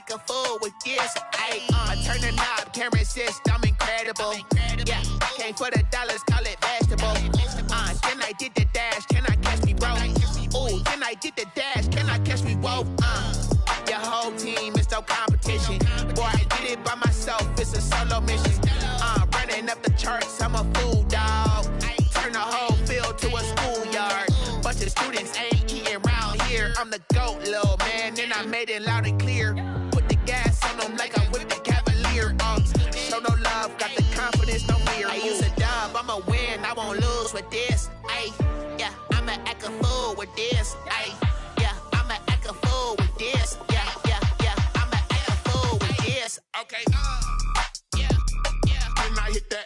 act a fool with this. I turn the knob, camera assist, I'm incredible. Yeah, came for the dollars, call it vegetable. Then I did the dash, can I catch me, bro? Ooh, then I did the dash, can I catch me, whoa? Your whole team is no competition. Boy, I did it by myself, it's a solo mission. Running up the charts, I'm a fool, dog. Turn the whole field to a schoolyard. Bunch of students ain't eating round here. I'm the GOAT, little man, and I made it loud and clear. Put the gas on them like I'm with the Cavalier. Show no love, got the confidence, no fear. I use a dub, I'ma win, I won't lose with this. Yeah, I'ma act a fool with this. Yeah, I'ma act a fool with this. Yeah, I'ma act a fool with this. Okay, yeah, when I hit that.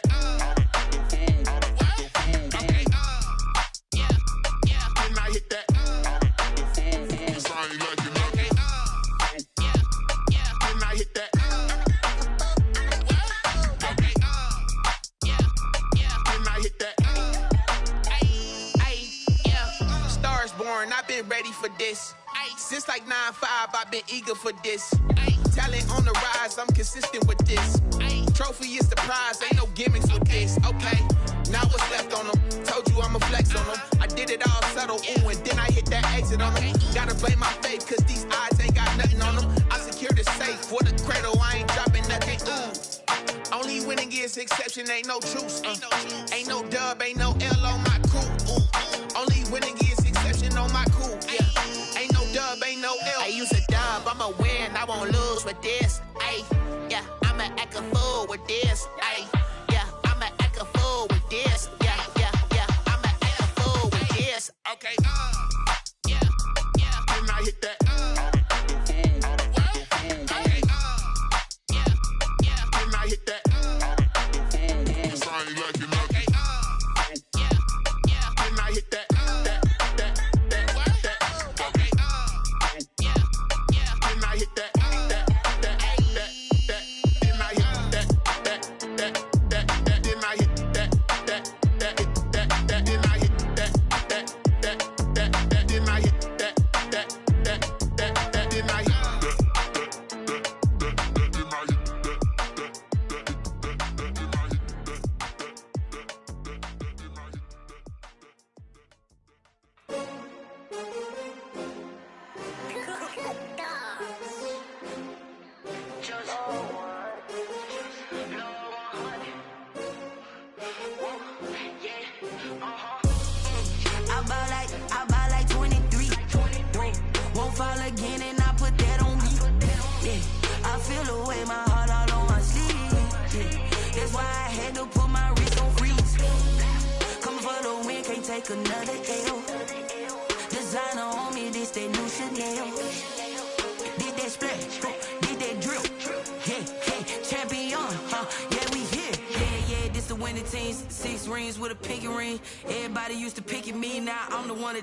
I've been ready for this. Since like 9-5, I've been eager for this. Talent on the rise, I'm consistent with this. Trophy is the prize, ain't no gimmicks with this. Okay, now what's left on them? Told you I'ma flex on them. I did it all subtle, ooh, and then I hit that exit on them. Gotta blame my faith, cause these eyes ain't got nothing on them. I secure the safe for the cradle, I ain't dropping nothing, ooh. Only winning is exception, ain't no truce. Ain't no dub, ain't no L on my crew. Ooh. Only winning is exception on my cool. Yeah, ain't no dub, ain't no L. I use a dub, I'ma win, I won't lose with this. Yeah, I'ma act a fool with this. Yeah, I'ma act a fool with this. Yeah, I'ma act a fool with this. Okay, yeah, when I hit that.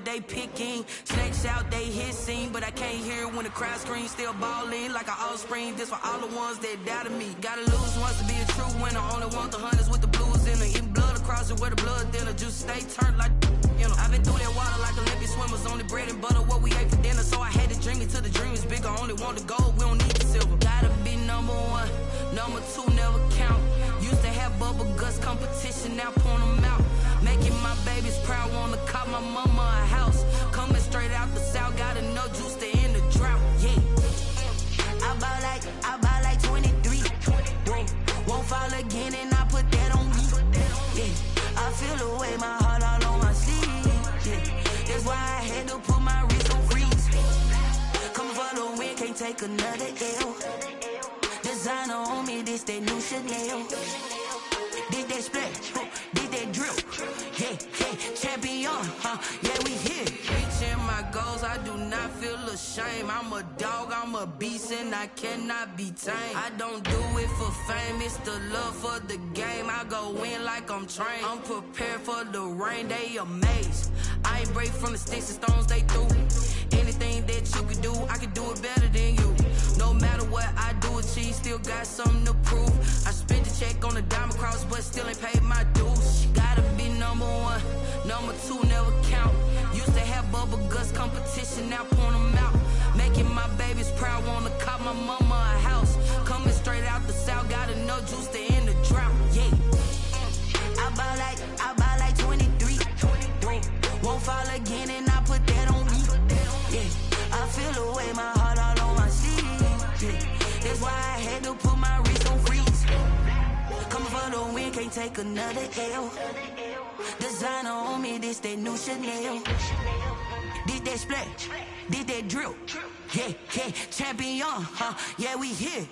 They picking, snakes out, they hissing, but I can't hear it when the crowd screams. Still balling like an offspring. This for all the ones that doubted me. Gotta lose once to be a true winner. Only want the hunters with the blues in it. Eating blood across it where the blood dinner. Juice stay turned like you know. I've been through that water like Olympic swimmers. Only bread and butter what we ate for dinner. So I had to dream it till the dream is bigger. Only want the gold, we don't need the silver. Gotta be number one, number two never count. Used to have bubble guts competition, now point them out. Making my babies proud, wanna call my mama a house. Coming straight out the south, got enough juice to end the drought. Yeah, I bought like 23. Won't fall again, and I put that on me. Yeah, I feel the way, my heart all on my sleeve. Yeah, that's why I had to put my wrist on freeze. Coming for the win, can't take another L. Designer on me, this that new Chanel. Did that splash, did that drip. Yeah, champion, yeah, we here. Reaching my goals, I do not feel ashamed. I'm a dog, I'm a beast, and I cannot be tamed. I don't do it for fame, it's the love for the game. I go in like I'm trained. I'm prepared for the rain, they amazed. I ain't break from the sticks and stones they threw. Anything that you can do, I can do it better than you. No matter what I do achieve, still got something to prove. I spent the check on the diamond cross, but still ain't paid my dues. Gotta be number one, number two never count. Used to have bubble guts competition, now point them out. Making my babies proud, wanna cop my mama a house. Coming straight out the south, got enough juice to end the drought. Yeah. I buy like 23. Won't fall again and I put that on me. Yeah. I feel the way, my heart all on my sleeve. Yeah. That's why I had to put my wrist on freeze. Coming for the win, can't take another L. Designer on me, this that new Chanel. Did that splash, did that drill. Yeah, yeah, champion, huh? Yeah, we here.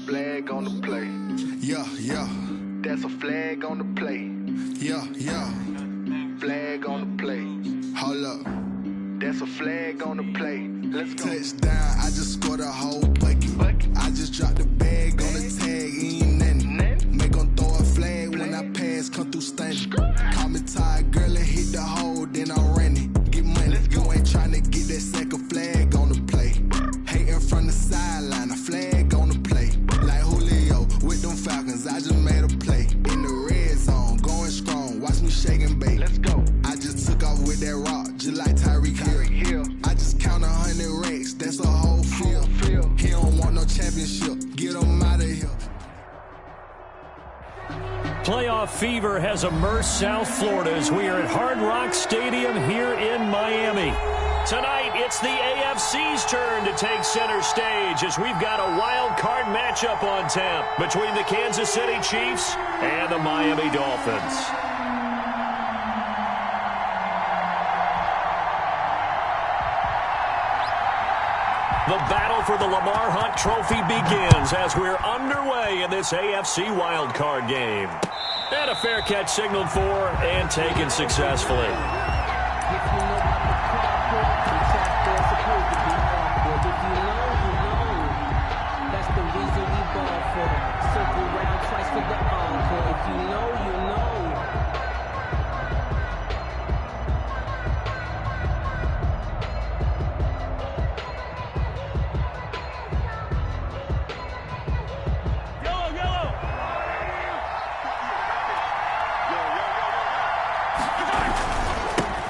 Flag on the play. Yeah, yeah. That's a flag on the play. Yeah, yeah. Flag on the play. Hold up. That's a flag on the play. Let's go. Touchdown, I just scored a whole bucket. I just dropped the bag on the tag, ain't nothing. Make 'em throw a flag when I pass, come through stunning. Call me tired, girl, and hit the hole, then I'm running. Get money, you ain't trying to get that second flag on the play. Hating from the sideline, a flag on the play. Like Julio with them Falcons, I just made a play. In the red zone, going strong, watch me shake and bake. Let's go. I just took off with that rock, just like Tyreek Hill. I just count 100 racks, that's a whole field. He don't want no championship, get him out of here. Playoff fever has immersed South Florida as we are at Hard Rock Stadium here in Miami. Tonight, it's the AFC's turn to take center stage as we've got a wild card matchup on tap between the Kansas City Chiefs and the Miami Dolphins. The battle for the Lamar Hunt Trophy begins as we're underway in this AFC wildcard game. And a fair catch signaled for and taken successfully.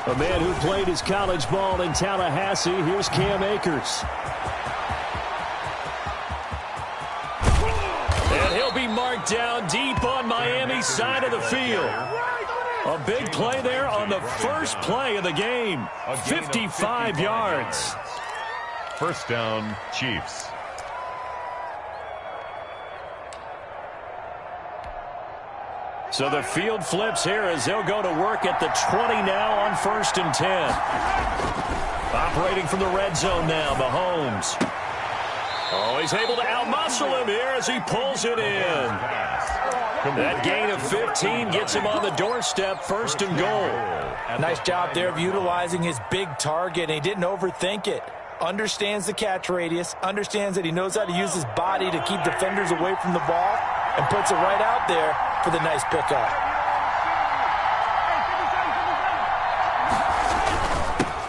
A man who played his college ball in Tallahassee, here's Cam Akers. And he'll be marked down deep on Miami's side of the field. A big play there on the first play of the game. 55 yards. First down, Chiefs. So the field flips here as they'll go to work at the 20 now on 1st and 10. Operating from the red zone now, Mahomes. Oh, he's able to outmuscle him here as he pulls it in. That gain of 15 gets him on the doorstep, 1st and goal. Nice job there of utilizing his big target. He didn't overthink it. Understands the catch radius, understands that he knows how to use his body to keep defenders away from the ball, and puts it right out there for the nice pickup.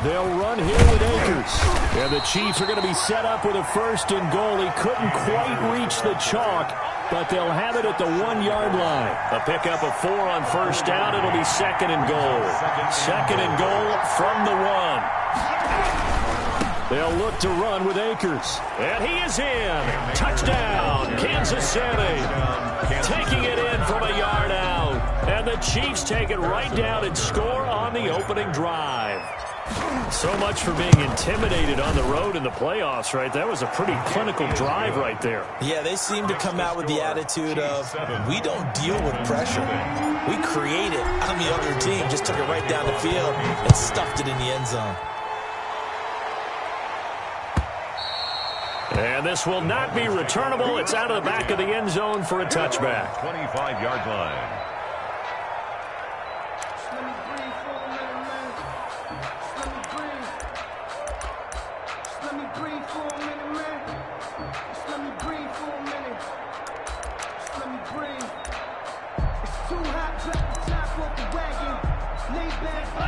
They'll run here with Akers. And the Chiefs are going to be set up with a 1st and goal. He couldn't quite reach the chalk, but they'll have it at the 1-yard line. A pickup of 4 on 1st down. It'll be 2nd and goal. 2nd and goal from the 1. They'll look to run with Akers. And he is in. Touchdown, Kansas City. Taking it in from a yard out. And the Chiefs take it right down and score on the opening drive. So much for being intimidated on the road in the playoffs, right? That was a pretty clinical drive right there. Yeah, they seem to come out with the attitude of, we don't deal with pressure. We create it on the other team. Just took it right down the field and stuffed it in the end zone. And this will not be returnable. It's out of the back of the end zone for a touchback. 25-yard line. Too hot.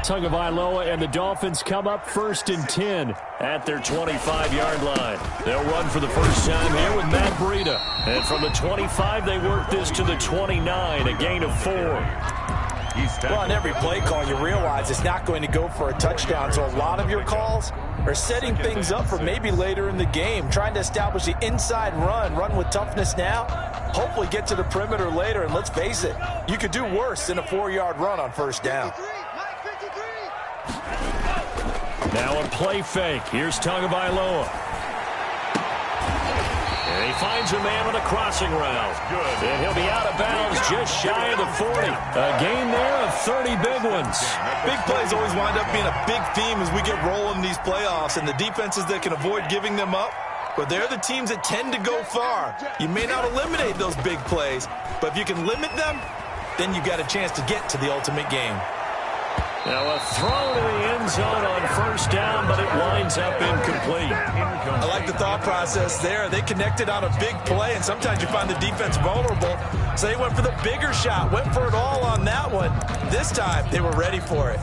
Tagovailoa and the Dolphins come up 1st and 10 at their 25-yard line. They'll run for the first time here with Matt Breida. And from the 25, they work this to the 29, a gain of 4. Well, on every play call, you realize it's not going to go for a touchdown, so a lot of your calls are setting things up for maybe later in the game, trying to establish the inside run with toughness now, hopefully get to the perimeter later, and let's face it, you could do worse than a 4-yard run on first down. Now a play fake. Here's Tagovailoa. And he finds a man on a crossing route. Good. And he'll be out of bounds just shy of the 40. A gain there of 30 big ones. Big plays always wind up being a big theme as we get rolling these playoffs, and the defenses that can avoid giving them up, but they're the teams that tend to go far. You may not eliminate those big plays, but if you can limit them, then you've got a chance to get to the ultimate game. Now a throw to the end zone on first down, but it winds up incomplete. I like the thought process there. They connected on a big play, and sometimes you find the defense vulnerable. So they went for the bigger shot, went for it all on that one. This time, they were ready for it.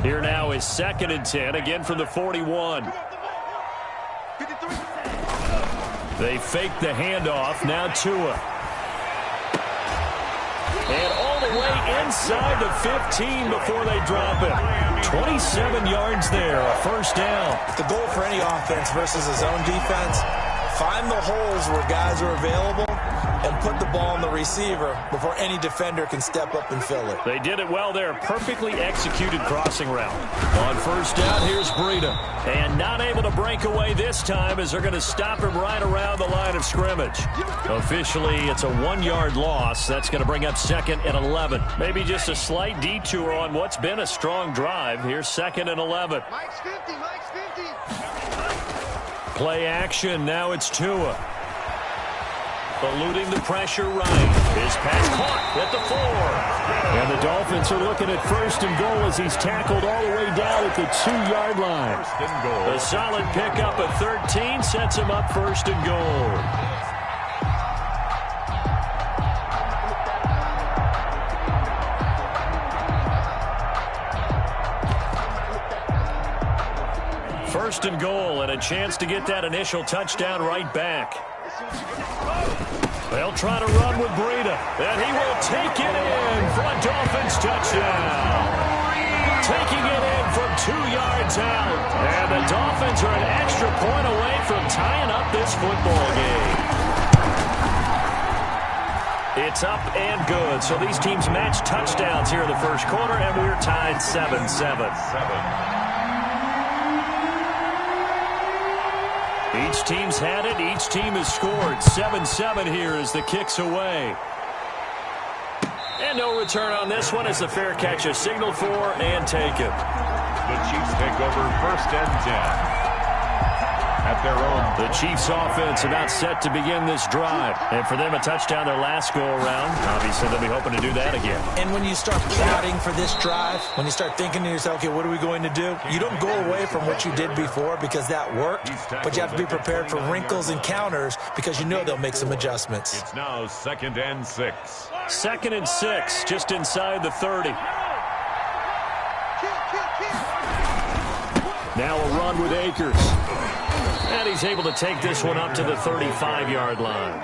Here now is 2nd and 10, again from the 41. They fake the handoff, now Tua. And all the way inside the 15 before they drop it. 27 yards there, a first down. The goal for any offense versus a zone defense, find the holes where guys are available and put the ball on the receiver before any defender can step up and fill it. They did it well there. Perfectly executed crossing route. On first down, here's Breida. And not able to break away this time as they're going to stop him right around the line of scrimmage. Officially, it's a 1-yard loss. That's going to bring up 2nd and 11. Maybe just a slight detour on what's been a strong drive. Here's 2nd and 11. Mike's 50, Mike's 50. Play action. Now it's Tua. Eluding the pressure right. His pass caught at the 4. And the Dolphins are looking at 1st and goal as he's tackled all the way down at the 2-yard line. 1st and goal. A solid pickup at 13 sets him up 1st and goal. First and goal, and a chance to get that initial touchdown right back. They'll try to run with Breida, and he will take it in for a Dolphins touchdown. Taking it in from 2 yards out, and the Dolphins are an extra point away from tying up this football game. It's up and good, so these teams match touchdowns here in the first quarter, and we're tied 7-7. Each team's had it. Each team has scored. 7-7 here as the kick's away. And no return on this one as the fair catch is signaled for and taken. The Chiefs take over 1st and 10. At their own. The Chiefs offense about set to begin this drive. And for them, a touchdown their last go-around. Obviously, they'll be hoping to do that again. And when you start plotting for this drive, when you start thinking to yourself, okay, what are we going to do? You don't go away from what you did before because that worked, but you have to be prepared for wrinkles and counters because you know they'll make some adjustments. It's now 2nd and 6. 2nd and 6, just inside the 30. Now a run with Akers. And he's able to take this one up to the 35-yard line.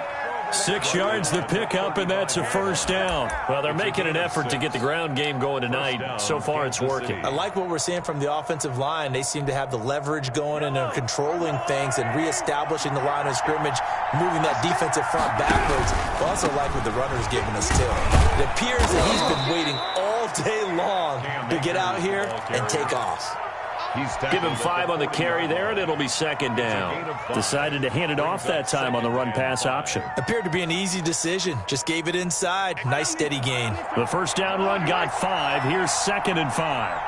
6 yards the pickup, and that's a first down. Well, they're making an effort to get the ground game going tonight. So far, it's working. I like what we're seeing from the offensive line. They seem to have the leverage going and are controlling things and reestablishing the line of scrimmage, moving that defensive front backwards. I also like what the runner's giving us, too. It appears that he's been waiting all day long to get out here and take off. Give him 5 on the carry there, and it'll be 2nd down. Decided to hand it off that time on the run-pass option. Appeared to be an easy decision. Just gave it inside. Nice, steady gain. The first down run got 5. Here's 2nd and 5.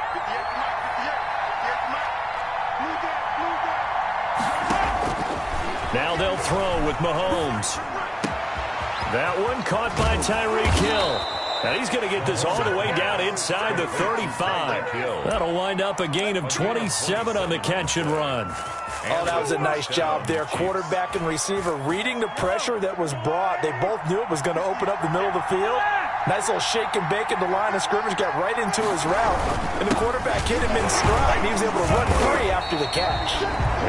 Now they'll throw with Mahomes. That one caught by Tyreek Hill. And he's going to get this all the way down inside the 35. That'll wind up a gain of 27 on the catch and run. Oh, that was a nice job there. Quarterback and receiver reading the pressure that was brought. They both knew it was going to open up the middle of the field. Nice little shake and bake at the line of scrimmage, got right into his route. And the quarterback hit him in stride, and he was able to run free after the catch.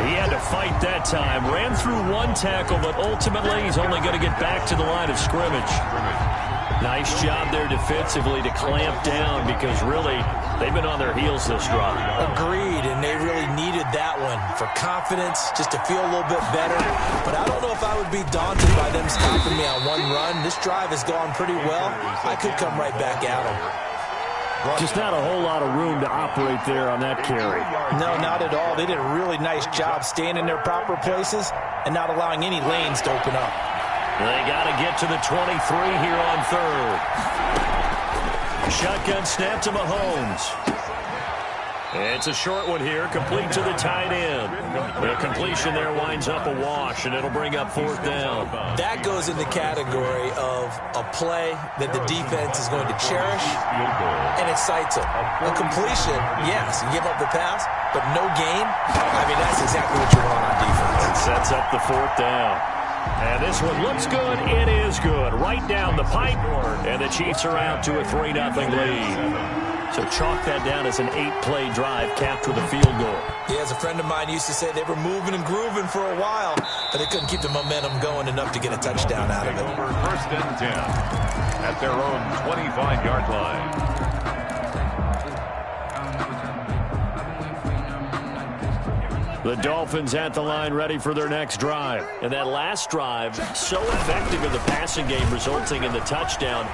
He had to fight that time. Ran through one tackle, but ultimately he's only going to get back to the line of scrimmage. Nice job there defensively to clamp down because really they've been on their heels this drive. Agreed, and they really needed that one for confidence, just to feel a little bit better. But I don't know if I would be daunted by them stopping me on one run. This drive has gone pretty well. I could come right back at them. Just not a whole lot of room to operate there on that carry. No, not at all. They did a really nice job staying in their proper places and not allowing any lanes to open up. They got to get to the 23 here on third. Shotgun snap to Mahomes. It's a short one here, complete to the tight end. The completion there winds up a wash, and it'll bring up fourth down. That goes in the category of a play that the defense is going to cherish, and excites them. A completion, yes, you give up the pass, but no gain. I mean, that's exactly what you want on defense. It sets up the fourth down. And this one looks good. It is good. Right down the pipe. And the Chiefs are out to a 3-0 lead. So chalk that down as an 8-play drive capped with a field goal. Yeah, as a friend of mine used to say, they were moving and grooving for a while, but they couldn't keep the momentum going enough to get a touchdown out of it. First and 10 at their own 25-yard line. The Dolphins at the line ready for their next drive. And that last drive, so effective in the passing game, resulting in the touchdown.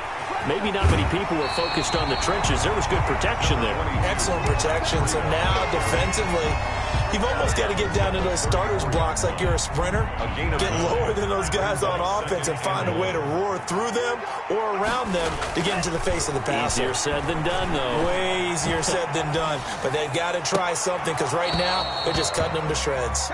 Maybe not many people were focused on the trenches. There was good protection there. Excellent protection. So now defensively, you've almost got to get down to those starters blocks like you're a sprinter. Get lower than those guys on offense and find a way to roar through them or around them to get into the face of the passer. Easier said than done, though. Way easier said than done. But they've got to try something because right now they're just cutting them to shreds.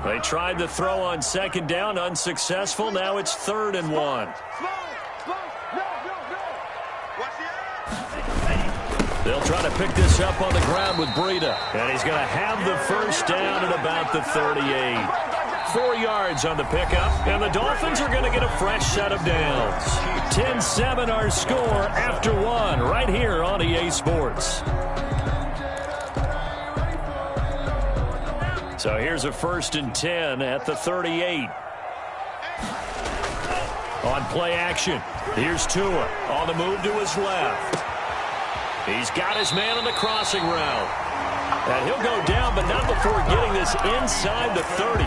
They tried the throw on second down, unsuccessful. Now it's 3rd and 1. They'll try to pick this up on the ground with Breida. And he's going to have the first down at about the 38. 4 yards on the pickup. And the Dolphins are going to get a fresh set of downs. 10-7 our score after 1 right here on EA Sports. So here's a 1st and 10 at the 38. On play action, here's Tua on the move to his left. He's got his man on the crossing route. And he'll go down, but not before getting this inside the 30.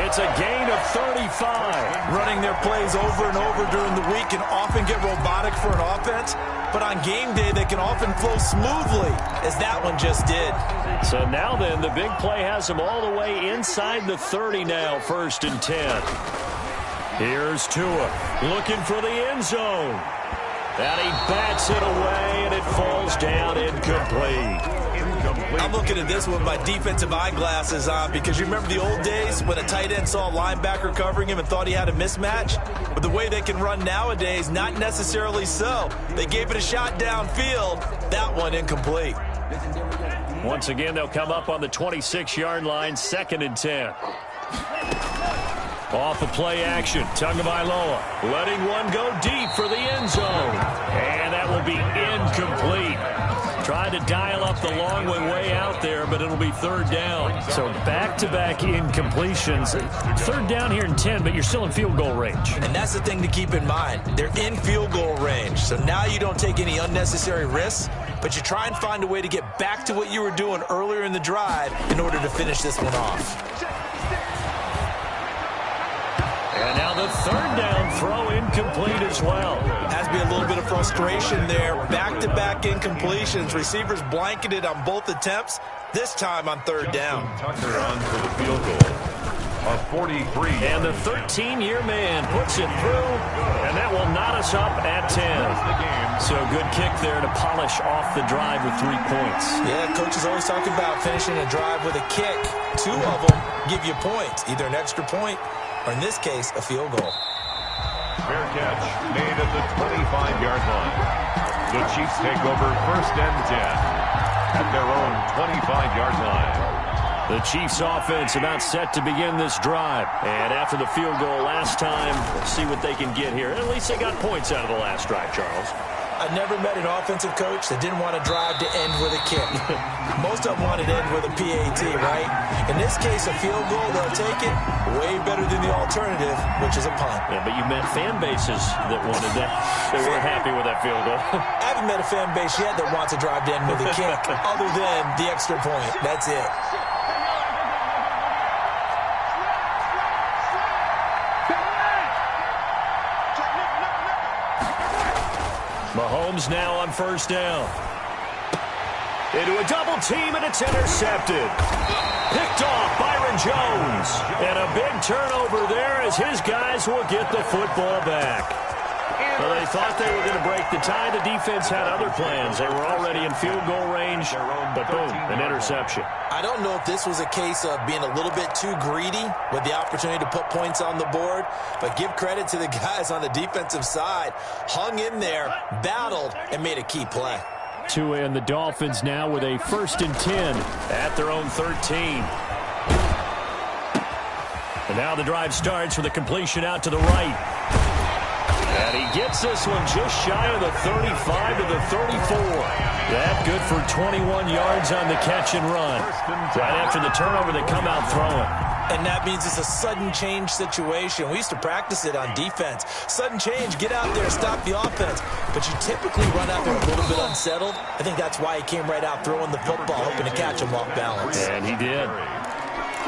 It's a gain of 35. Running their plays over and over during the week can often get robotic for an offense, but on game day they can often flow smoothly, as that one just did. So now then, the big play has him all the way inside the 30 now, 1st and 10. Here's Tua looking for the end zone. And he bats it away, and it falls down incomplete. I'm looking at this with my defensive eyeglasses on because you remember the old days when a tight end saw a linebacker covering him and thought he had a mismatch? But the way they can run nowadays, not necessarily so. They gave it a shot downfield. That one incomplete. Once again, they'll come up on the 26-yard line, 2nd and 10. Off of play action, Tagovailoa letting one go deep for the end zone. And that will be incomplete. Tried to dial up the long way out there, but it'll be 3rd down. So back-to-back incompletions. 3rd down here in 10, but you're still in field goal range. And that's the thing to keep in mind. They're in field goal range. So now you don't take any unnecessary risks, but you try and find a way to get back to what you were doing earlier in the drive in order to finish this one off. And now the 3rd down throw incomplete as well. Has to be a little bit of frustration there. Back-to-back incompletions. Receivers blanketed on both attempts, this time on 3rd down. Tucker on for the field goal. of 43. And the 13-year man puts it through, and that will knot us up at 10. So good kick there to polish off the drive with 3 points. Yeah, coaches always talk about finishing a drive with a kick. 2 of them give you points, either an extra point or, in this case, a field goal. Fair catch made at the 25-yard line. The Chiefs take over 1st and 10 at their own 25-yard line. The Chiefs offense about set to begin this drive. And after the field goal last time, we'll see what they can get here. At least they got points out of the last drive, Charles. I never met an offensive coach that didn't want to drive to end with a kick. Most of them wanted to end with a PAT, right? In this case, a field goal, they'll take it way better than the alternative, which is a punt. Yeah, but you met fan bases that wanted that. They weren't happy with that field goal. I haven't met a fan base yet that wants to drive to end with a kick, other than the extra point. That's it. Mahomes now on 1st down. Into a double team, and it's intercepted. Picked off Byron Jones. And a big turnover there as his guys will get the football back. Well, they thought they were going to break the tie. The defense had other plans. They were already in field goal range, but boom, an interception. I don't know if this was a case of being a little bit too greedy with the opportunity to put points on the board, but give credit to the guys on the defensive side. Hung in there, battled, and made a key play. Tua and the Dolphins now with a 1st and 10 at their own 13. And now the drive starts with a completion out to the right. And he gets this one just shy of the 35 to the 34. That good for 21 yards on the catch and run. Right after the turnover, they come out throwing. And that means it's a sudden change situation. We used to practice it on defense. Sudden change, get out there, stop the offense. But you typically run out there a little bit unsettled. I think that's why he came right out throwing the football, hoping to catch him off balance. And he did.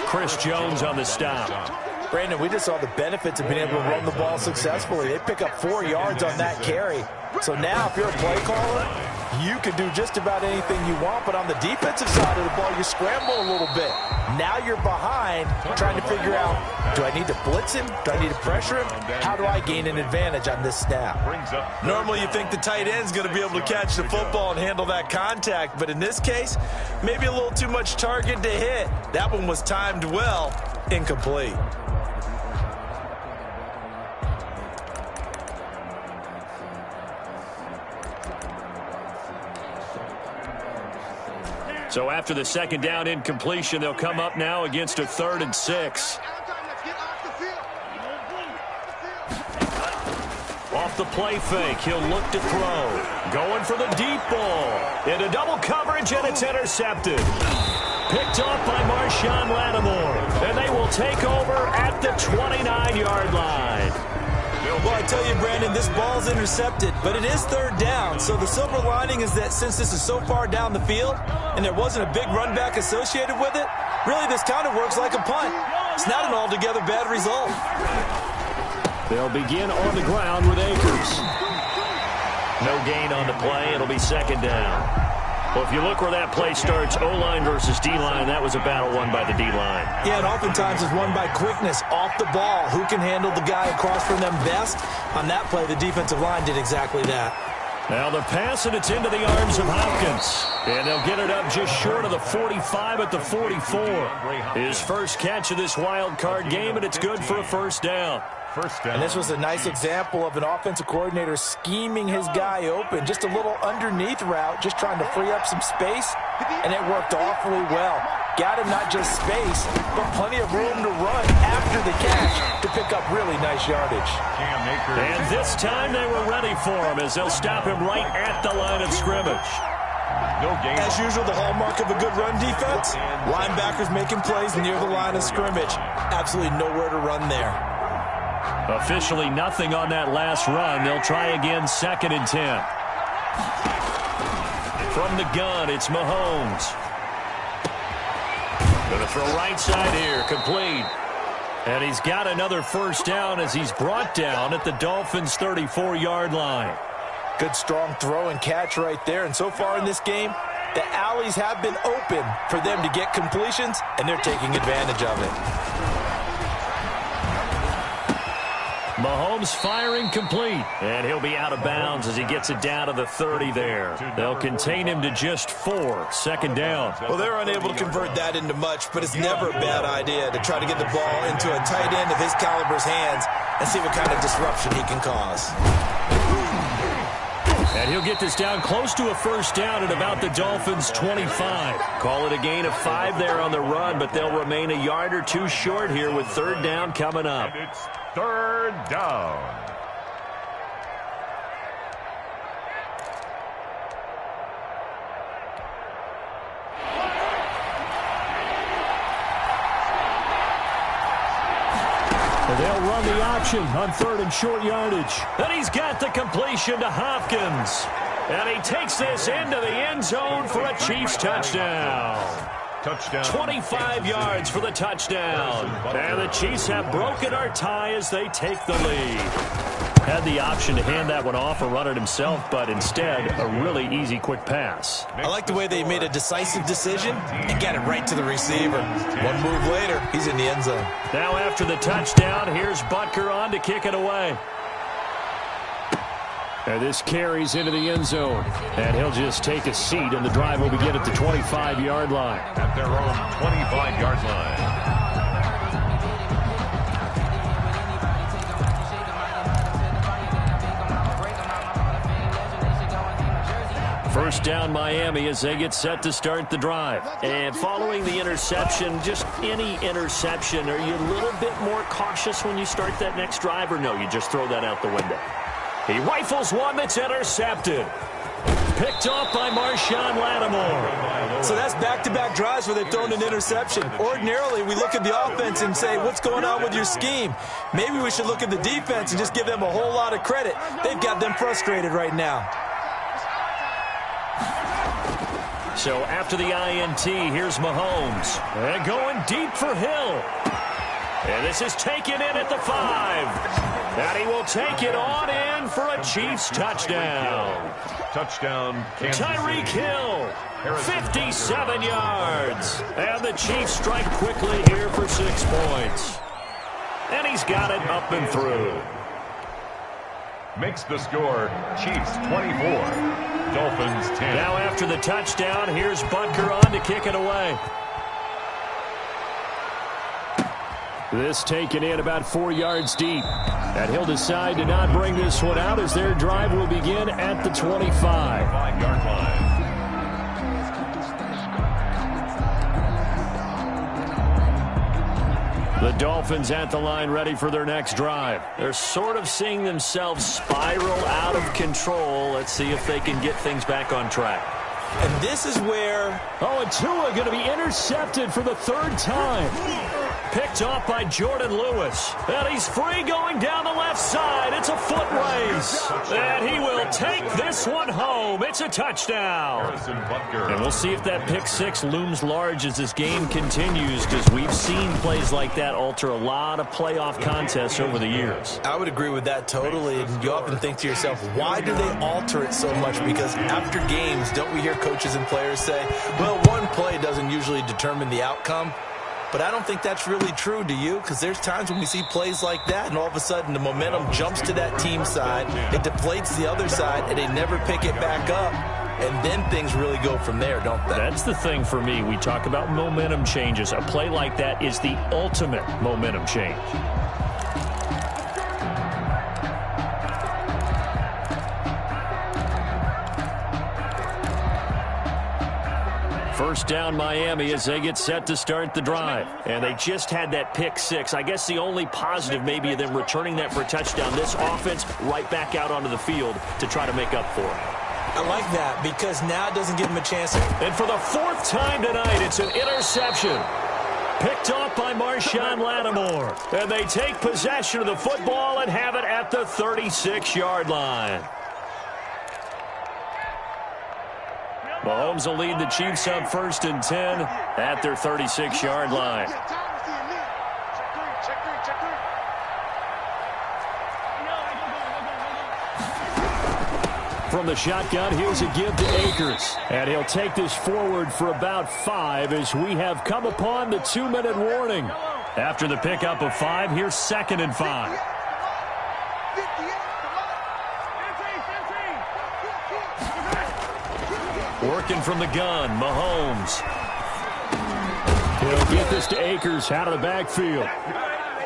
Chris Jones on the stop. Brandon, we just saw the benefits of being able to run the ball successfully. They pick up 4 yards on that carry. So now if you're a play caller, you can do just about anything you want. But on the defensive side of the ball, you scramble a little bit. Now you're behind trying to figure out, do I need to blitz him? Do I need to pressure him? How do I gain an advantage on this snap? Normally you think the tight end's going to be able to catch the football and handle that contact. But in this case, maybe a little too much target to hit. That one was timed well, incomplete. So after the 2nd down incompletion, they'll come up now against a 3rd and 6. Off the play fake, he'll look to throw. Going for the deep ball. Into double coverage, and it's intercepted. Picked off by Marshawn Lattimore. And they will take over at the 29-yard line. Well, I tell you, Brandon, this ball's intercepted, but it is 3rd down. So the silver lining is that since this is so far down the field and there wasn't a big run back associated with it, really this kind of works like a punt. It's not an altogether bad result. They'll begin on the ground with Akers. No gain on the play. It'll be 2nd down. Well, if you look where that play starts, O-line versus D-line, that was a battle won by the D-line. Yeah, and oftentimes it's won by quickness off the ball. Who can handle the guy across from them best? On that play, the defensive line did exactly that. Now the pass, and it's into the arms of Hopkins. And they'll get it up just short of the 45 at the 44. His first catch of this wild card game, and it's good for a 1st down. And this was a nice example of an offensive coordinator scheming his guy open. Just a little underneath route, just trying to free up some space, and it worked awfully well. Got him not just space, but plenty of room to run after the catch to pick up really nice yardage. And this time they were ready for him as they'll stop him right at the line of scrimmage. As usual, the hallmark of a good run defense, linebackers making plays near the line of scrimmage. Absolutely nowhere to run there. Officially nothing on that last run. They'll try again, 2nd and 10. From the gun, it's Mahomes. Going to throw right side here, complete. And he's got another 1st down as he's brought down at the Dolphins' 34-yard line. Good strong throw and catch right there. And so far in this game, the alleys have been open for them to get completions, and they're taking advantage of it. Mahomes firing complete. And he'll be out of bounds as he gets it down to the 30 there. They'll contain him to just 4. Second down. Well, they're unable to convert that into much, but it's never a bad idea to try to get the ball into a tight end of his caliber's hands and see what kind of disruption he can cause. And he'll get this down close to a first down at about the Dolphins' 25. Call it a gain of 5 there on the run, but they'll remain a yard or 2 short here with third down coming up. And it's third down. They'll run the option on third and short yardage. And he's got the completion to Hopkins. And he takes this into the end zone for a Chiefs touchdown. 25 yards for the touchdown. And the Chiefs have broken our tie as they take the lead. Had the option to hand that one off or run it himself, but instead, a really easy quick pass. I like the way they made a decisive decision and got it right to the receiver. One move later, he's in the end zone. Now after the touchdown, here's Butker on to kick it away. And this carries into the end zone. And he'll just take a seat, and the drive will begin at the 25-yard line. At their own 25-yard line. First down Miami as they get set to start the drive. And following the interception, just any interception, are you a little bit more cautious when you start that next drive, or no, you just throw that out the window? He rifles one that's intercepted. Picked off by Marshawn Lattimore. So that's back-to-back drives where they've thrown an interception. Ordinarily, we look at the offense and say, what's going on with your scheme? Maybe we should look at the defense and just give them a whole lot of credit. They've got them frustrated right now. So after the INT, here's Mahomes. And going deep for Hill. And this is taken in at the 5. And he will take it on in for a Chiefs touchdown. Touchdown, Kansas Tyreek City. Hill, 57 yards. And the Chiefs strike quickly here for 6 points. And he's got it up and through. Makes the score Chiefs 24. Dolphins 10. Now after the touchdown, here's Butker on to kick it away. This taken in about 4 yards deep. And he'll decide to not bring this one out as their drive will begin at the 25. 5-yard line. The Dolphins at the line ready for their next drive. They're sort of seeing themselves spiral out of control. Let's see if they can get things back on track. And this is where... Oh, and Tua going to be intercepted for the 3rd time. Picked off by Jordan Lewis. And he's free going down the left side. It's a foot race. And he will take this one home. It's a touchdown. And we'll see if that pick 6 looms large as this game continues, because we've seen plays like that alter a lot of playoff contests over the years. I would agree with that totally. And you often think to yourself, why do they alter it so much? Because after games, don't we hear coaches and players say, well, one play doesn't usually determine the outcome? But I don't think that's really true, do you? Because there's times when we see plays like that, and all of a sudden the momentum jumps to that team side, it deflates the other side, and they never pick it back up. And then things really go from there, don't they? That's the thing for me. We talk about momentum changes. A play like that is the ultimate momentum change. First down Miami as they get set to start the drive. And they just had that pick 6. I guess the only positive maybe of them returning that for a touchdown. This offense right back out onto the field to try to make up for it. I like that because now it doesn't give them a chance. And for the 4th time tonight, it's an interception. Picked off by Marshawn Lattimore. And they take possession of the football and have it at the 36-yard line. Mahomes will lead the Chiefs up 1st and 10 at their 36-yard line. From the shotgun, here's a give to Akers. And he'll take this forward for about 5 as we have come upon the 2-minute warning. After the pickup of 5, here's 2nd and 5. Working from the gun, Mahomes. He'll get this to Akers out of the backfield.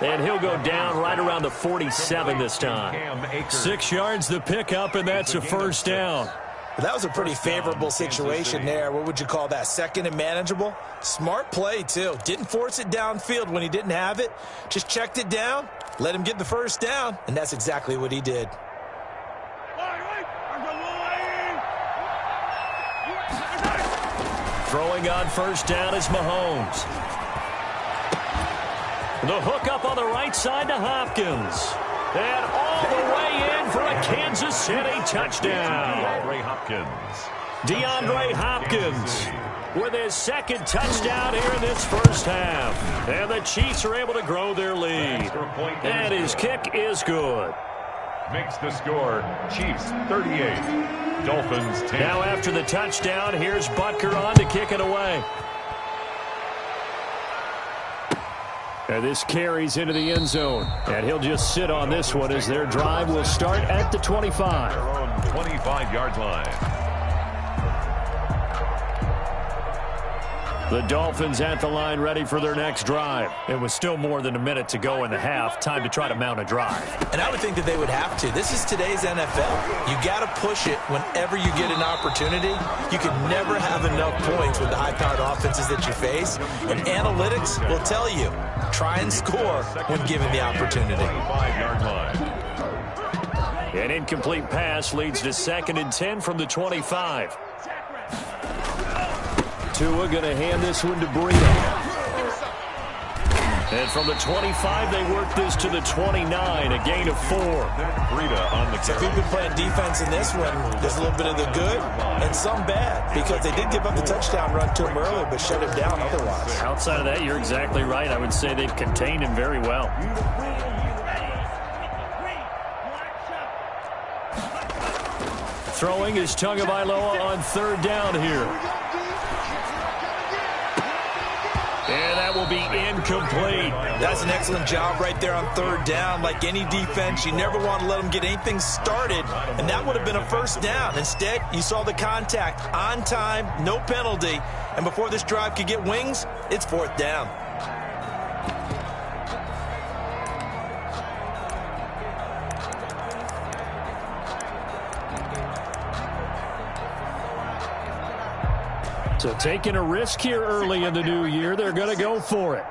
And he'll go down right around the 47 this time. 6 yards the pickup, and that's a first down. That was a pretty favorable situation there. What would you call that? Second and manageable? Smart play, too. Didn't force it downfield when he didn't have it. Just checked it down, let him get the first down, and that's exactly what he did. Throwing on first down is Mahomes. The hook up on the right side to Hopkins. And all the way in for a Kansas City touchdown. DeAndre Hopkins with his second touchdown here in this first half. And the Chiefs are able to grow their lead. And his kick is good. Makes the score Chiefs 38, Dolphins 10. Now after the touchdown, here's Butker on to kick it away. And this carries into the end zone. And he'll just sit on this one as their drive will start at the 25. Their own 25-yard line. The Dolphins at the line ready for their next drive. It was still more than a minute to go in the half. Time to try to mount a drive. And I would think that they would have to. This is today's NFL. You got to push it whenever you get an opportunity. You can never have enough points with the high-powered offenses that you face. And analytics will tell you, try and score when given the opportunity. 25-yard line. An incomplete pass leads to 2nd and 10 from the 25. Tua going to hand this one to Breida. And from the 25, they work this to the 29, a gain of 4. Breida on the So if you've been playing defense in this one, there's a little bit of the good and some bad, because they did give up the touchdown run to him earlier, but shut him down otherwise. Outside of that, you're exactly right. I would say they've contained him very well. Throwing is Tagovailoa on 3rd down here. And that will be incomplete. That's an excellent job right there on 3rd down. Like any defense, you never want to let them get anything started, and that would have been a first down. Instead, you saw the contact on time, no penalty, and before this drive could get wings, it's 4th down. So taking a risk here early in the new year, they're going to go for it.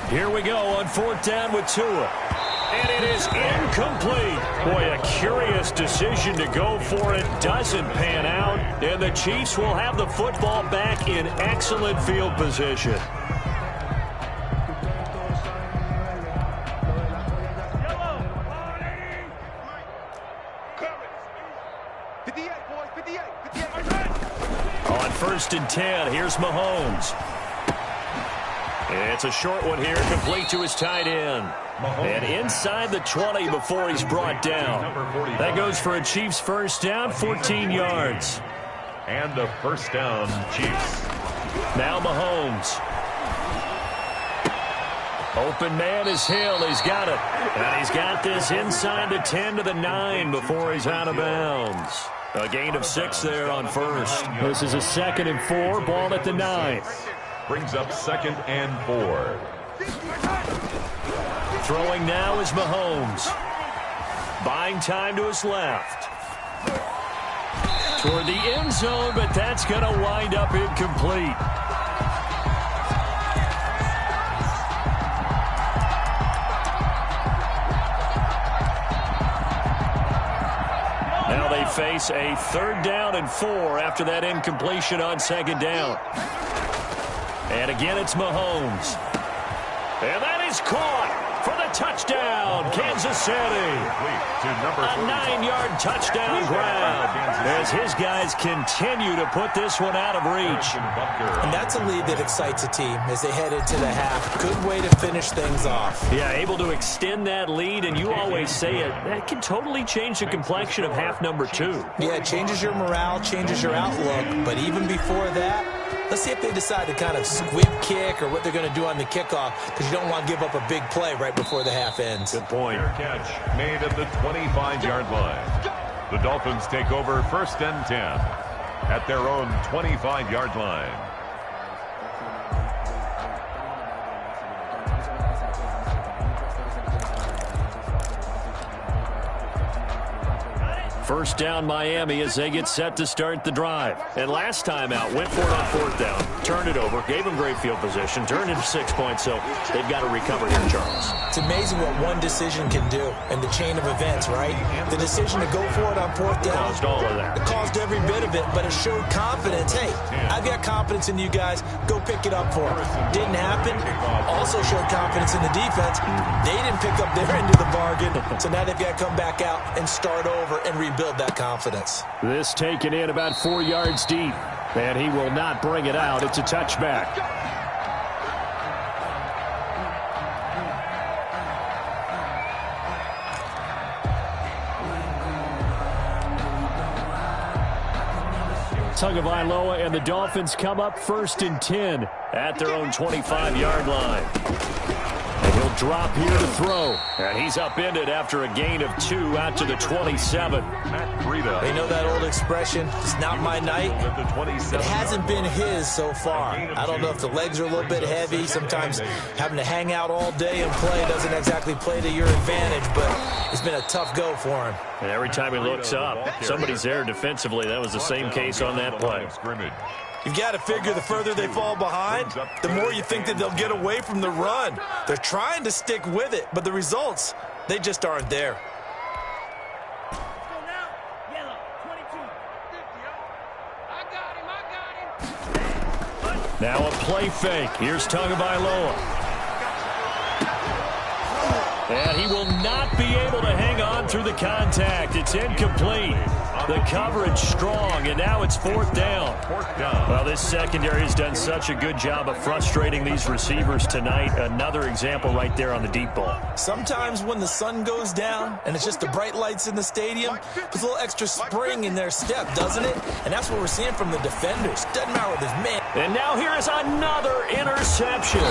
Here we go on 4th down with Tua. And it is incomplete. Boy, a curious decision to go for it. Doesn't pan out. And the Chiefs will have the football back in excellent field position. On 1st and 10, here's Mahomes. It's a short one here, complete to his tight end. And inside the 20 before he's brought down. That goes for a Chiefs first down, 14 yards. And the first down, Chiefs. Now Mahomes. Open man is Hill. He's got it. And he's got this inside the 10 to the 9 before he's out of bounds. A gain of 6 there on 1st. This is a 2nd and 4, ball at the 9. Brings up 2nd and 4. Throwing now is Mahomes. Buying time to his left. Toward the end zone, but that's going to wind up incomplete. Now they face a 3rd down and 4 after that incompletion on 2nd down. And again, it's Mahomes. And that is caught for the touchdown, Kansas City. A 9-yard touchdown grab as his guys continue to put this one out of reach. And that's a lead that excites a team as they head into the half. Good way to finish things off. Yeah, able to extend that lead, and you always say it, that can totally change the complexion of half number 2. Yeah, it changes your morale, changes your outlook, but even before that, let's see if they decide to kind of squib kick or what they're going to do on the kickoff, because you don't want to give up a big play right before the half ends. Good point. Fair catch made at the 25-yard line. The Dolphins take over 1st and 10 at their own 25-yard line. First down Miami as they get set to start the drive. And last time out, went for it on 4th down, turned it over, gave them great field position, turned into 6 points, so they've got to recover here, Charles. It's amazing what one decision can do in the chain of events, right? The decision to go for it on 4th down. Caused all of that. It caused every bit of it, but it showed confidence. Hey, I've got confidence in you guys. Go pick it up for them. Didn't happen. Also showed confidence in the defense. They didn't pick up their end of the bargain, so now they've got to come back out and start over and rebuild that confidence. This taken in about 4 yards deep, and he will not bring it out. It's a touchback. Tagovailoa and the Dolphins come up 1st and 10 at their own 25-yard line. And he'll drop here to throw. And he's upended after a gain of 2 out to the 27. They know that old expression, it's not my night. It hasn't been his so far. I don't know if the legs are a little bit heavy. Sometimes having to hang out all day and play doesn't exactly play to your advantage, but it's been a tough go for him. And every time he looks up, somebody's there defensively. That was the same case on that play. You've got to figure the further they fall behind, the more you think that they'll get away from the run. They're trying to stick with it, but the results, they just aren't there. Now a play fake. Here's Tagovailoa. And he will not be able to hang on through the contact. It's incomplete. The coverage strong, and now it's 4th down. Well, this secondary has done such a good job of frustrating these receivers tonight. Another example right there on the deep ball. Sometimes when the sun goes down and it's just the bright lights in the stadium, puts a little extra spring in their step, doesn't it? And that's what we're seeing from the defenders. Doesn't matter what this man. And now here is another interception.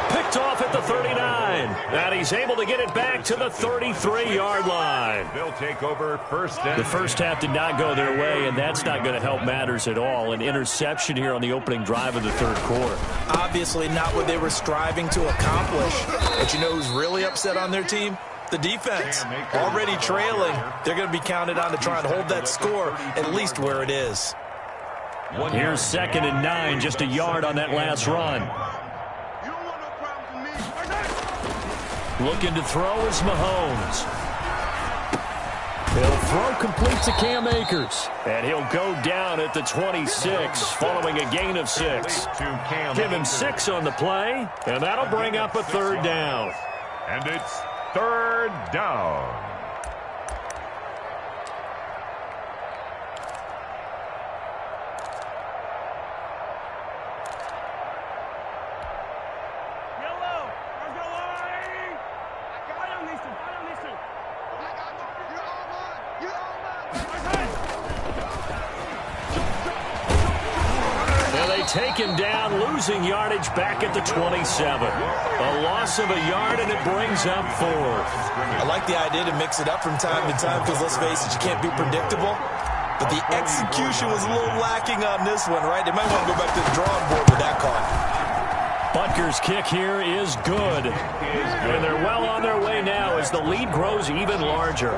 Picked off at the 39. And he's able to get it back to the 33-yard line. They'll take over 1st and 10. The first half did not go their way, and that's not going to help matters at all. An interception here on the opening drive of the 3rd quarter. Obviously not what they were striving to accomplish. But you know who's really upset on their team? The defense. Already trailing. They're going to be counted on to try and hold that score at least where it is. Here's 2nd and 9, just a yard on that last run. Looking to throw is Mahomes. He'll throw complete to Cam Akers. And he'll go down at the 26 following a gain of 6. Give him 6 on the play, and that'll bring up a 3rd down. And it's 3rd down. Take him down, losing yardage back at the 27. A loss of a yard, and it brings up 4th. I like the idea to mix it up from time to time because, let's face it, you can't be predictable. But the execution was a little lacking on this one, right? They might want to go back to the drawing board with that call. Butker's kick here is good. And they're well on their way now as the lead grows even larger.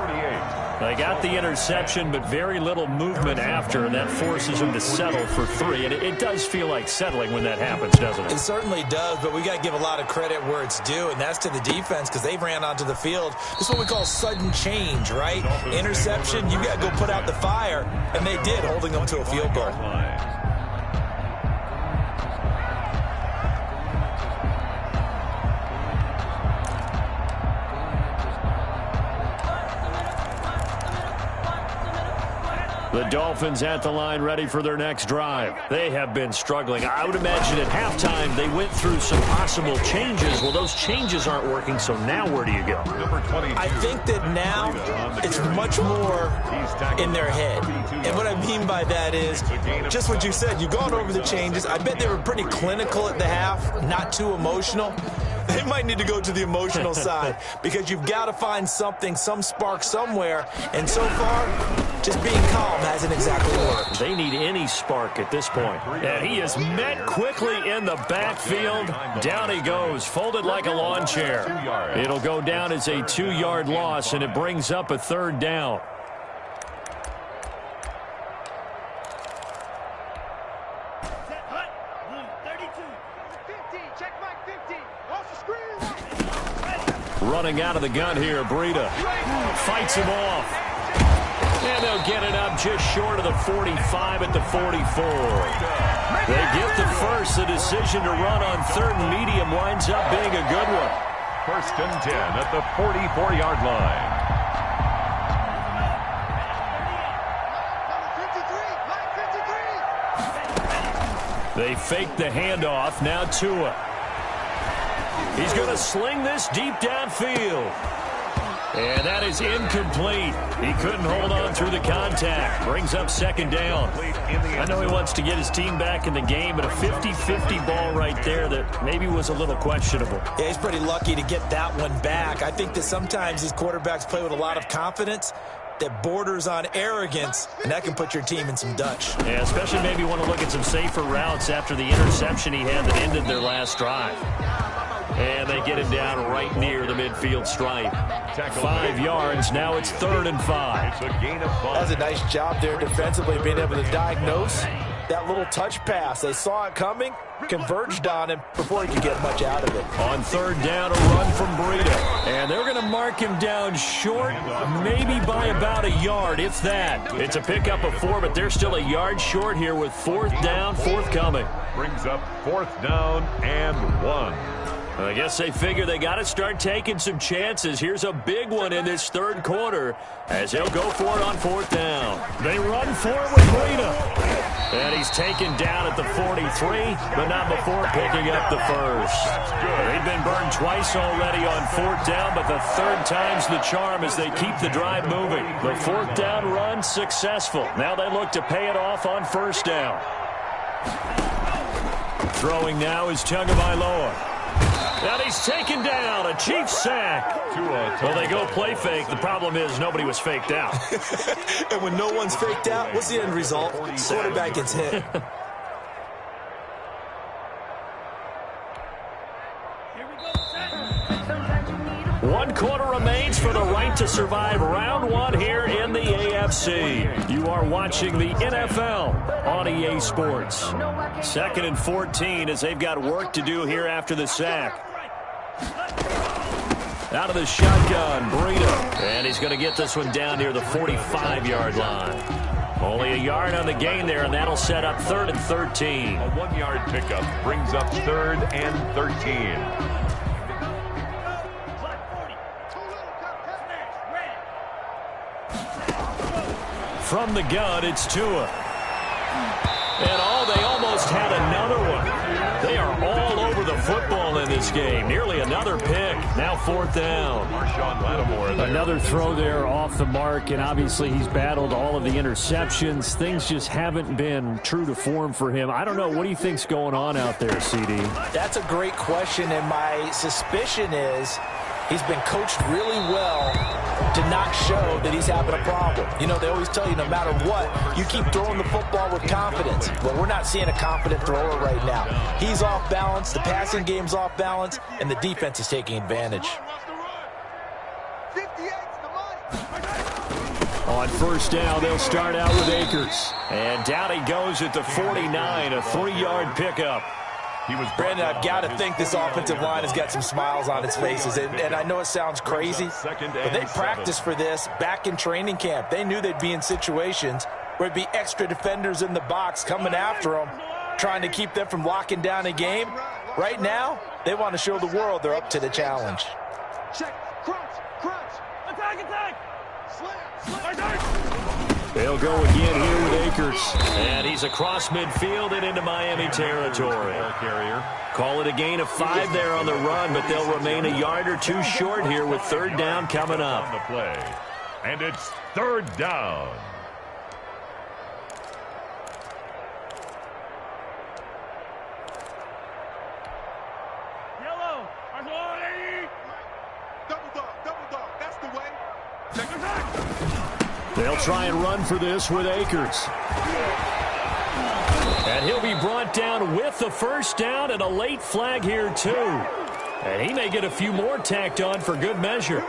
They got the interception, but very little movement after, and that forces them to settle for 3. And it does feel like settling when that happens, doesn't it? It certainly does, but we got to give a lot of credit where it's due, and that's to the defense because they ran onto the field. This is what we call sudden change, right? Interception, you got to go put out the fire, and they did, holding them to a field goal. The Dolphins at the line ready for their next drive. They have been struggling. I would imagine at halftime they went through some possible changes. Well, those changes aren't working, so now where do you go? I think that now it's much more in their head. And what I mean by that is just what you said. You've gone over the changes. I bet they were pretty clinical at the half, not too emotional. They might need to go to the emotional side because you've got to find something, some spark somewhere. And so far, just being calm hasn't exactly worked. They need any spark at this point. And he is met quickly in the backfield. Down he goes, folded like a lawn chair. It'll go down as a 2-yard loss, and it brings up a third down. Running out of the gun here, Breida fights him off. And they'll get it up just short of the 45 at the 44. They get the first. The decision to run on third and medium winds up being a good one. First and 10 at the 44-yard line. They fake the handoff. Now Tua. He's going to sling this deep downfield. And that is incomplete. He couldn't hold on through the contact. Brings up second down. I know he wants to get his team back in the game, but a 50-50 ball right there that maybe was a little questionable. Yeah, he's pretty lucky to get that one back. I think that sometimes these quarterbacks play with a lot of confidence that borders on arrogance, and that can put your team in some Dutch. Yeah, especially maybe want to look at some safer routes after the interception he had that ended their last drive. And they get him down right near the midfield stripe. 5 yards. Now it's 3rd and 5. It's a gain of 5. That's a nice job there defensively, being able to diagnose that little touch pass. They saw it coming, converged on him before he could get much out of it. On 3rd down, a run from Breida. And they're going to mark him down short, maybe by about a yard, if that. It's a pickup of 4, but they're still a yard short here with 4th down, forthcoming. Brings up 4th down and 1. I guess they figure they got to start taking some chances. Here's a big one in this 3rd quarter as they'll go for it on 4th down. They run for it with Breida. And he's taken down at the 43, but not before picking up the first. They've been burned twice already on 4th down, but the 3rd time's the charm as they keep the drive moving. The 4th down run successful. Now they look to pay it off on 1st down. Throwing now is Tagovailoa. And he's taken down, a Chiefs sack. Well, they go play fake. The problem is nobody was faked out. And when no one's faked out, what's the end result? Quarterback gets hit. One quarter remains for the right to survive round 1 here in the AFC. You are watching the NFL on EA Sports. 2nd and 14 as they've got work to do here after the sack. Out of the shotgun, Breida. And he's going to get this one down near the 45-yard line. Only a yard on the gain there, and that'll set up 3rd and 13. A 1-yard pickup brings up 3rd and 13. From the gun, it's Tua. And they almost had another one. They are all over the football in this game. Nearly another pick. Now 4th down. Another throw there off the mark, and obviously he's battled all of the interceptions. Things just haven't been true to form for him. I don't know. What do you think's going on out there, CD? That's a great question, and my suspicion is he's been coached really well to not show that he's having a problem. You know, they always tell you no matter what, you keep throwing the football with confidence. Well, we're not seeing a confident thrower right now. He's off balance, the passing game's off balance, and the defense is taking advantage. On 1st down, they'll start out with Akers. And down he goes at the 49, a 3-yard pickup. Brandon, I've got to think this offensive line has got some smiles on its faces. And I know it sounds crazy, but they practiced for this back in training camp. They knew they'd be in situations where there'd be extra defenders in the box coming after them, trying to keep them from locking down a game. Right now, they want to show the world they're up to the challenge. Check. Crunch. Attack. They'll go again here with Akers. And he's across midfield and into Miami territory. Call it a gain of 5 there on the run, but they'll remain a yard or 2 short here with 3rd down coming up. And it's 3rd down. Yellow. They'll try and run for this with Akers. And he'll be brought down with the first down and a late flag here, too. And he may get a few more tacked on for good measure.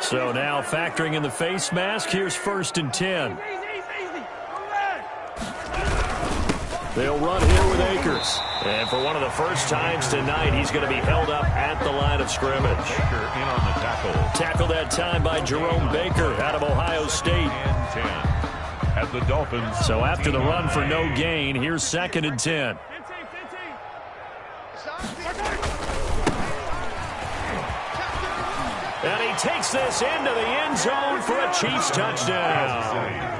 So now factoring in the face mask, here's 1st and 10. They'll run here with Akers. And for one of the first times tonight, he's going to be held up at the line of scrimmage. Baker in on the tackle. Tackled that time by Jerome Baker out of Ohio State. And 10. At the Dolphins. So after the run for no gain, here's 2nd and 10. And he takes this into the end zone for a Chiefs touchdown.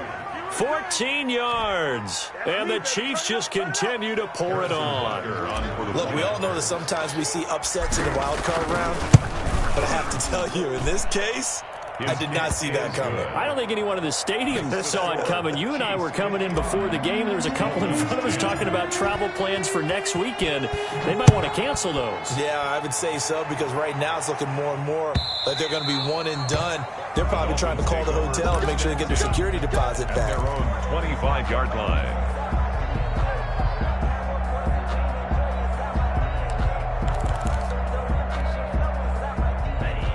14 yards. And the Chiefs just continue to pour it on. Look, we all know that sometimes we see upsets in the wild card round. But I have to tell you, in this case, I did not see that coming. I don't think anyone in the stadium saw it coming. You and I were coming in before the game. There was a couple in front of us talking about travel plans for next weekend. They might want to cancel those. Yeah, I would say so, because right now it's looking more and more like they're going to be one and done. They're probably trying to call the hotel and make sure they get their security deposit back. Their own 25-yard line.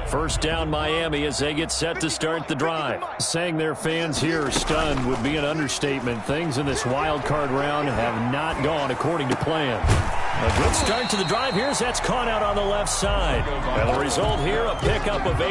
First down Miami as they get set to start the drive. Saying their fans here are stunned would be an understatement. Things in this wild card round have not gone according to plan. A good start to the drive. Here's that's caught out on the left side. And the result here, a pickup of 8.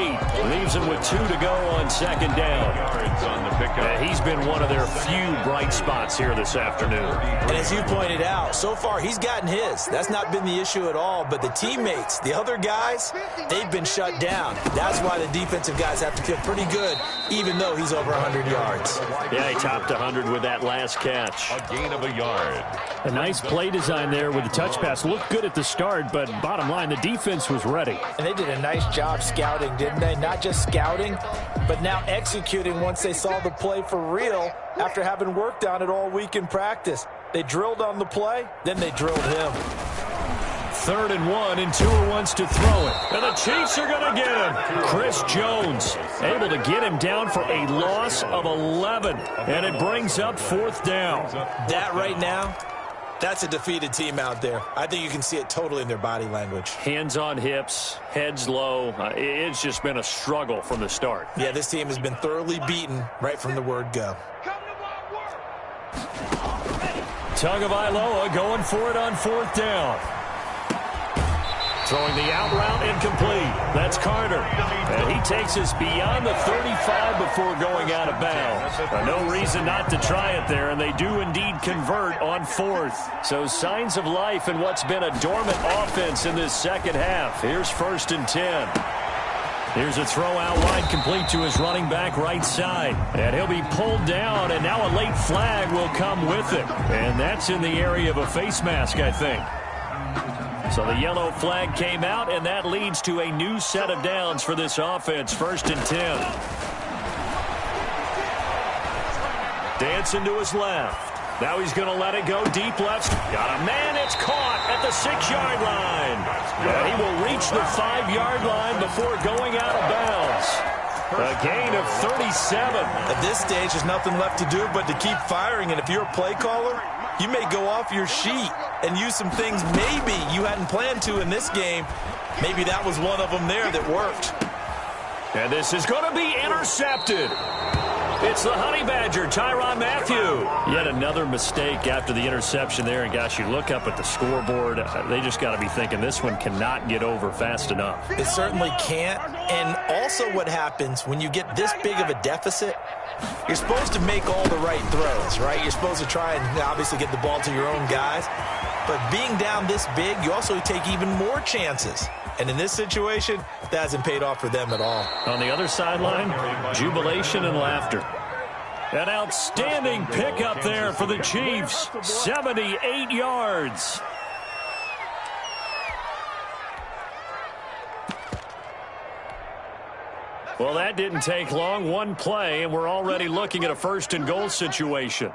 Leaves him with 2 to go on 2nd down. On the pickup. He's been one of their few bright spots here this afternoon. And as you pointed out, so far he's gotten his. That's not been the issue at all. But the teammates, the other guys, they've been shut down. That's why the defensive guys have to feel pretty good, even though he's over 100 yards. Yeah, he topped 100 with that last catch. A gain of a yard. A nice play design there with the touch pass. Looked good at the start, but bottom line, the defense was ready. And they did a nice job scouting, didn't they? Not just scouting, but now executing once they saw the play for real after having worked on it all week in practice. They drilled on the play, then they drilled him. 3rd and 1, and Tua wants to throw it. And the Chiefs are going to get him. Chris Jones able to get him down for a loss of 11. And it brings up 4th down. That right now, that's a defeated team out there. I think you can see it totally in their body language. Hands on hips, heads low. It's just been a struggle from the start. Yeah, this team has been thoroughly beaten right from the word go. Tagovailoa going for it on 4th down. Throwing the out route incomplete. That's Carter. And he takes us beyond the 35 before going out of bounds. No reason not to try it there, and they do indeed convert on 4th. So signs of life in what's been a dormant offense in this second half. Here's 1st and 10. Here's a throw out wide, complete to his running back right side. And he'll be pulled down, and now a late flag will come with it. And that's in the area of a face mask, I think. So the yellow flag came out, and that leads to a new set of downs for this offense. 1st and 10. Dancing to his left. Now he's going to let it go deep left. Got a man. It's caught at the 6-yard line. And he will reach the 5-yard line before going out of bounds. A gain of 37. At this stage, there's nothing left to do but to keep firing. And if you're a play caller, you may go off your sheet and use some things maybe you hadn't planned to in this game. Maybe that was one of them there that worked. And this is going to be intercepted. It's the Honey Badger, Tyrann Mathieu. Yet another mistake after the interception there. And, gosh, you look up at the scoreboard. They just got to be thinking this one cannot get over fast enough. It certainly can't. And also what happens when you get this big of a deficit, you're supposed to make all the right throws, right? You're supposed to try and obviously get the ball to your own guys. But being down this big, you also take even more chances. And in this situation, that hasn't paid off for them at all. On the other sideline, jubilation and laughter. An outstanding pickup there for the Chiefs. 78 yards. Well, that didn't take long. One play, and we're already looking at a 1st and goal situation.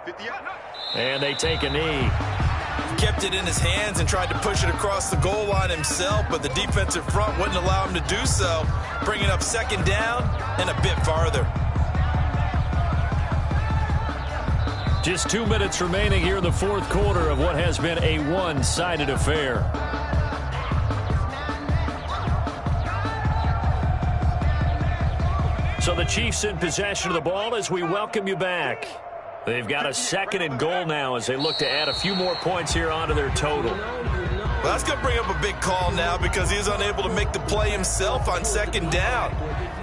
And they take a knee. kept it in his hands and tried to push it across the goal line himself, but the defensive front wouldn't allow him to do so, bringing up second down and a bit farther. Just 2 minutes remaining here in the fourth quarter of what has been a one-sided affair. So the Chiefs in possession of the ball as we welcome you back. They've got a 2nd and goal now as they look to add a few more points here onto their total. Well, that's going to bring up a big call now because he is unable to make the play himself on 2nd down.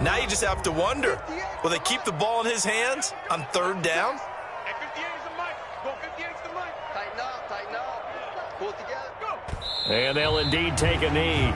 Now you just have to wonder, will they keep the ball in his hands on 3rd down? Tighten up. Pull it together. Go. And they'll indeed take a knee.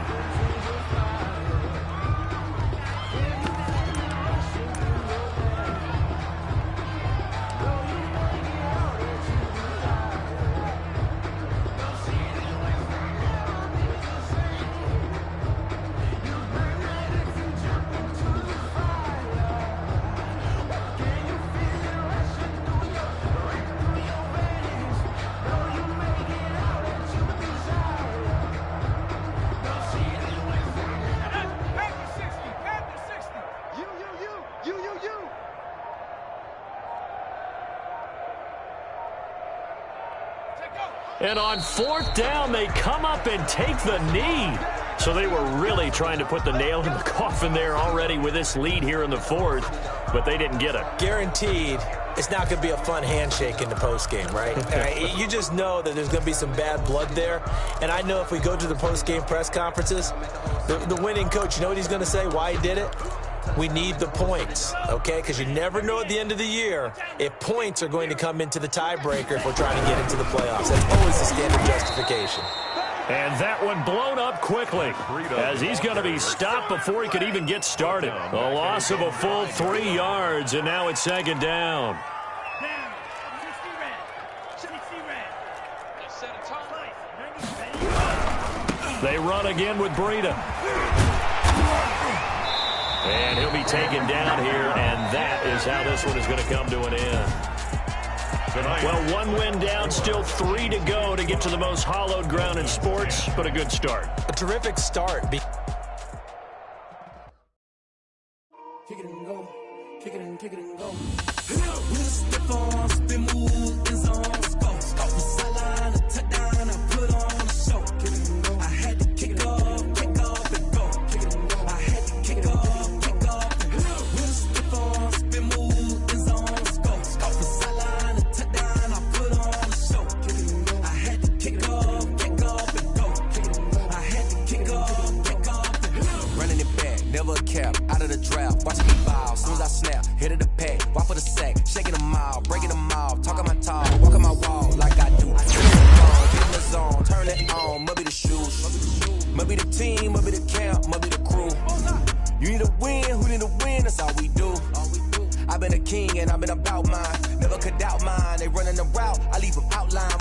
And on 4th down, they come up and take the knee. So they were really trying to put the nail in the coffin there already with this lead here in the 4th, but they didn't get it. Guaranteed, it's not going to be a fun handshake in the postgame, right? You just know that there's going to be some bad blood there. And I know if we go to the postgame press conferences, the winning coach, you know what he's going to say, why he did it? We need the points, okay? Because you never know at the end of the year if points are going to come into the tiebreaker if we're trying to get into the playoffs. That's always the standard justification. And that one blown up quickly as he's going to be stopped before he could even get started. A loss of a full 3 yards, and now it's 2nd down. They run again with Breida. And he'll be taken down here, and that is how this one is going to come to an end. Well, 1 win down, still 3 to go to get to the most hallowed ground in sports, but a good start. A terrific start. Kick it and go. Kick it and go. We'll step on, spin, move, in zone, go. Off the sideline, a touchdown, I put on a show. Kick it and go. I had to kick off and go. Kick it and go. I had to kick off and go. We'll step on, spin, move, in zone, go. Off the sideline, a touchdown, I put on a show. Kick it and go. I had to kick off and go. Kick it and go. I had to kick off and go. Running it back, never a cap, out of the draft, watching me ball. Soon as I snap, hit of the pack, walk for the sack, shaking them out, breaking them out, talking my talk, walking my wall like I do. Get in the zone, turn it on, must be the shoes, must be the team, must be the camp, must be the crew. You need a win, who need a win, that's all we do. I've been a king and I've been about mine, never could doubt mine. They running the route, I leave them outline